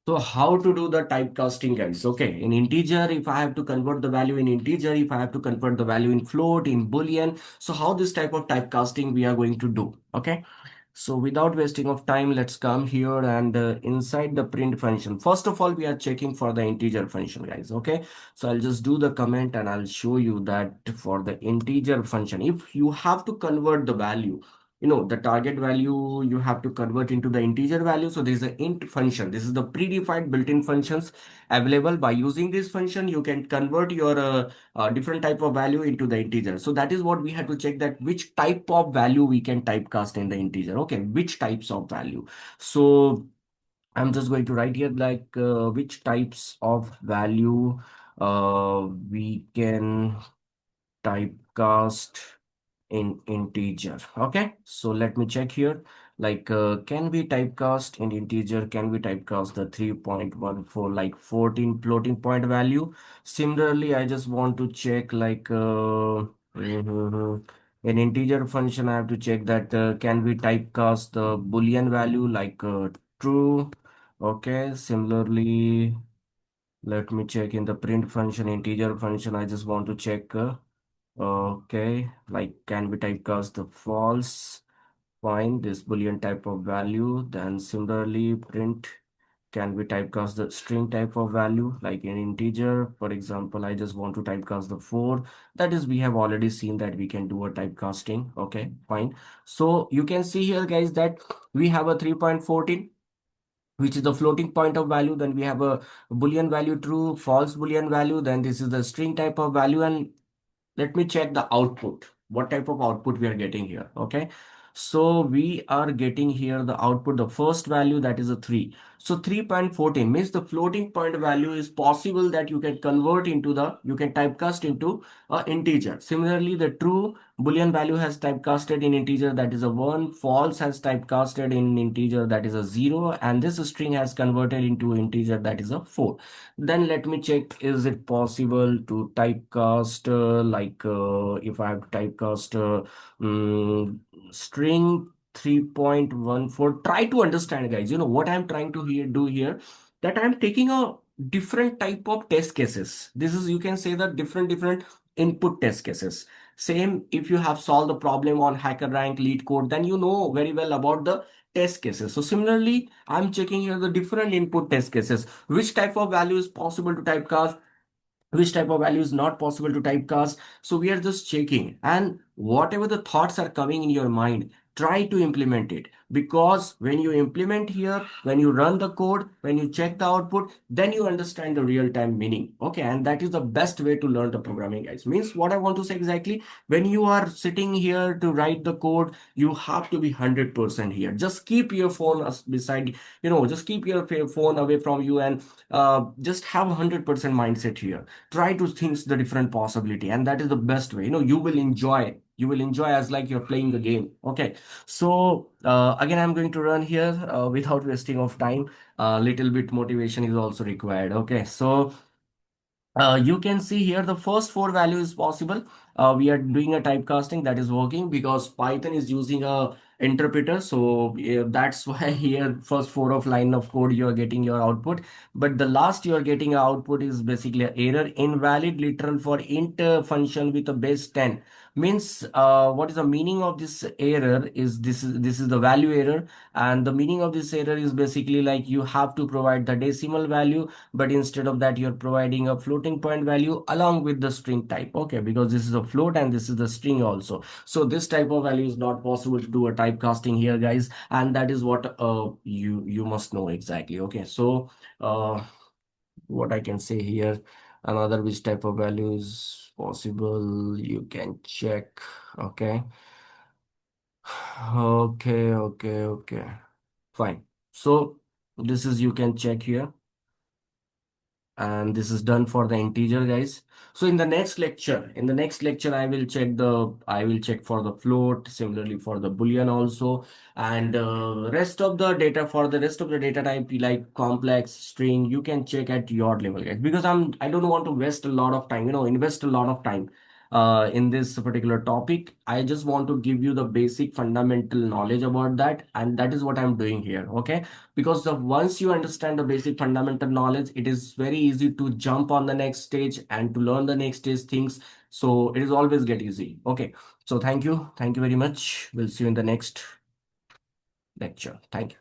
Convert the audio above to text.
So how to do the typecasting, guys? Okay, in integer, if I have to convert the value in integer, if I have to convert the value in float, in boolean, so how this type of typecasting we are going to do? Okay, so without wasting of time, let's come here and inside the print function. First of all, we are checking for the integer function, guys. Okay, so I'll just do the comment and I'll show you that for the integer function, if you have to convert the value, the target value you have to convert into the integer value. So there is an int function. This is the predefined built-in functions available. By using this function, you can convert your different type of value into the integer. So that is what we have to check, that which type of value we can typecast in the integer. Okay, which types of value. So I'm just going to write here like which types of value we can typecast in integer. Okay, so let me check here, like can we typecast in integer, can we typecast the 3.14 like 14 floating point value? Similarly, I just want to check like in integer function, I have to check that can we typecast the boolean value like true. Okay, similarly, let me check in the print function, integer function, I just want to check okay, like can we typecast the false? Fine, this boolean type of value. Then similarly, print, can we typecast the string type of value like an integer? For example, I just want to typecast the 4. That is, we have already seen that we can do a typecasting. Okay, fine. So you can see here, guys, that we have a 3.14, which is the floating point of value. Then we have a boolean value true, false boolean value. Then this is the string type of value, and let me check the output, what type of output we are getting here. Okay, so we are getting here the output, the first value, that is a 3. So 3.14 means the floating point value is possible that you can convert into the, you can typecast into a integer. Similarly, the true boolean value has typecasted in integer, that is a 1. False has typecasted in integer, that is a 0, and this string has converted into integer, that is a 4. Then let me check, is it possible to typecast like if I have typecast string 3.14. Try to understand, guys, what I'm trying to do here, that I'm taking a different type of test cases. This is, you can say, that different input test cases. Same if you have solved the problem on HackerRank, Lead Code, then you know very well about the test cases. So similarly, I'm checking here the different input test cases, which type of value is possible to typecast, which type of value is not possible to typecast. So we are just checking, and whatever the thoughts are coming in your mind, try to implement it, because when you implement here, when you run the code, when you check the output, then you understand the real time meaning. Okay, and that is the best way to learn the programming, guys. Means what I want to say exactly, when you are sitting here to write the code, you have to be 100% here. Just keep your phone beside, just keep your phone away from you, and just have 100% mindset here. Try to think the different possibility, and that is the best way. You will enjoy as like you're playing the game. Okay, so again, I'm going to run here without wasting of time. Little bit motivation is also required. Okay, so you can see here the first four values is possible. We are doing a typecasting that is working because Python is using a interpreter. So yeah, that's why here first four of line of code you are getting your output. But the last you are getting output is basically a error, invalid literal for int function with a base 10. Means what is the meaning of this error is, this is the value error, and the meaning of this error is basically like you have to provide the decimal value, but instead of that you're providing a floating point value along with the string type. Okay, because this is a float and this is the string also, so this type of value is not possible to do a typecasting here, guys, and that is what you must know exactly. Okay, so uh what I can say here, another which type of value is possible, you can check. Okay, okay, fine. So this is, you can check here, and this is done for the integer, guys. So in the next lecture I will check for the float, similarly for the boolean also, and rest of the data, for the rest of the data type like complex string, you can check at your level, guys, because I don't want to waste a lot of time, invest a lot of time in this particular topic. I just want to give you the basic fundamental knowledge about that, and that is what I'm doing here. Okay, because once you understand the basic fundamental knowledge, it is very easy to jump on the next stage and to learn the next stage things. So it is always get easy. Okay, so thank you very much. We'll see you in the next lecture. Thank you.